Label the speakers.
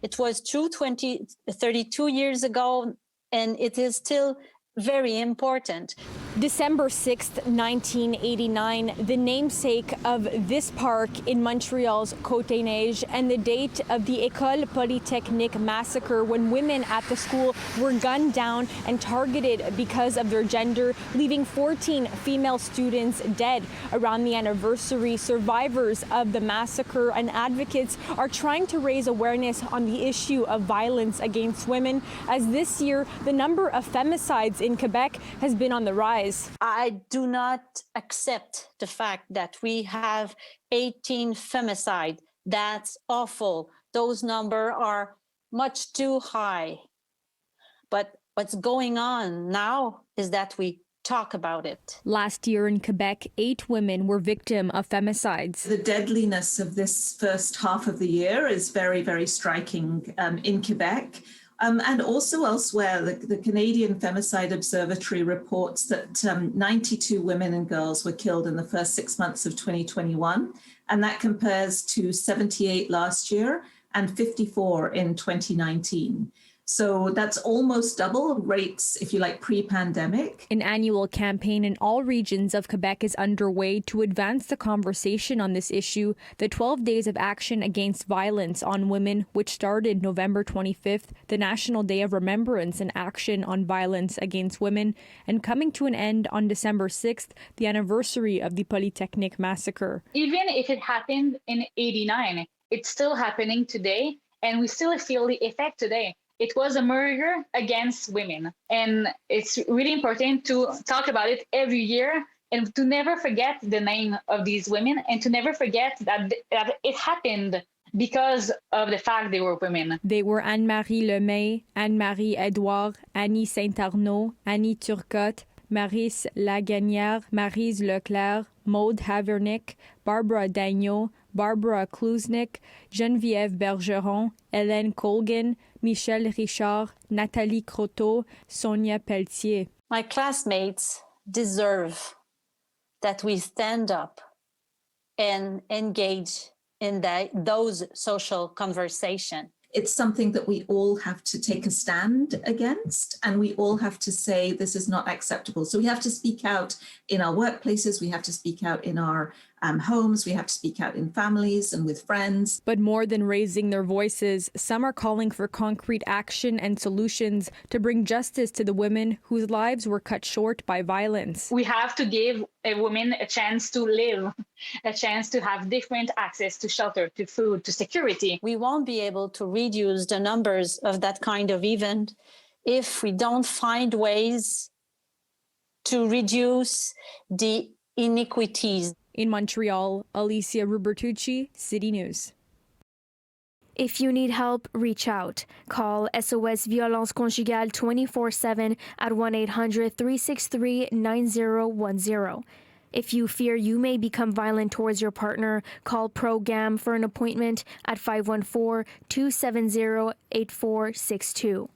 Speaker 1: It was true 32 years ago, and it is still very important.
Speaker 2: December 6th, 1989, the namesake of this park in Montreal's Côte-des-Neiges, and the date of the École Polytechnique massacre, when women at the school were gunned down and targeted because of their gender, leaving 14 female students dead. Around the anniversary, survivors of the massacre and advocates are trying to raise awareness on the issue of violence against women, as this year the number of femicides in Quebec has been on the rise.
Speaker 1: I do not accept the fact that we have 18 femicides. That's awful. Those numbers are much too high. But what's going on now is that we talk about it.
Speaker 2: Last year in Quebec, 8 women were victims of femicides.
Speaker 3: The deadliness of this first half of the year is very, very striking in Quebec. And also elsewhere, the Canadian Femicide Observatory reports that 92 women and girls were killed in the first 6 months of 2021, and that compares to 78 last year and 54 in 2019. So that's almost double rates, if you like, pre-pandemic.
Speaker 2: An annual campaign in all regions of Quebec is underway to advance the conversation on this issue. The 12 Days of Action Against Violence on Women, which started November 25th, the National Day of Remembrance and Action on Violence Against Women, and coming to an end on December 6th, the anniversary of the Polytechnique massacre.
Speaker 4: Even if it happened in '89, it's still happening today, and we still feel the effect today. It was a murder against women, and it's really important to talk about it every year and to never forget the name of these women, and to never forget that it happened because of the fact they were women.
Speaker 2: They were Anne-Marie Lemay, Anne-Marie Edouard, Annie Saint-Arnaud, Annie Turcotte, Maryse Lagagnère, Maryse Leclerc, Maude Havernick, Barbara Dagneau, Barbara Kluznik, Geneviève Bergeron, Hélène Colgan, Michel Richard, Nathalie Croteau, Sonia Pelletier.
Speaker 1: My classmates deserve that we stand up and engage in those social conversations.
Speaker 3: It's something that we all have to take a stand against, and we all have to say this is not acceptable. So we have to speak out in our workplaces, we have to speak out in our homes, we have to speak out in families and with friends.
Speaker 2: But more than raising their voices, some are calling for concrete action and solutions to bring justice to the women whose lives were cut short by violence.
Speaker 4: We have to give a woman a chance to live, a chance to have different access to shelter, to food, to security.
Speaker 1: We won't be able to reduce the numbers of that kind of event if we don't find ways to reduce the inequities.
Speaker 2: In Montreal, Alyssia Rubertucci, City News.
Speaker 5: If you need help, reach out. Call SOS Violence Conjugale 24/7 at 1-800-363-9010. If you fear you may become violent towards your partner, call ProGam for an appointment at 514-270-8462.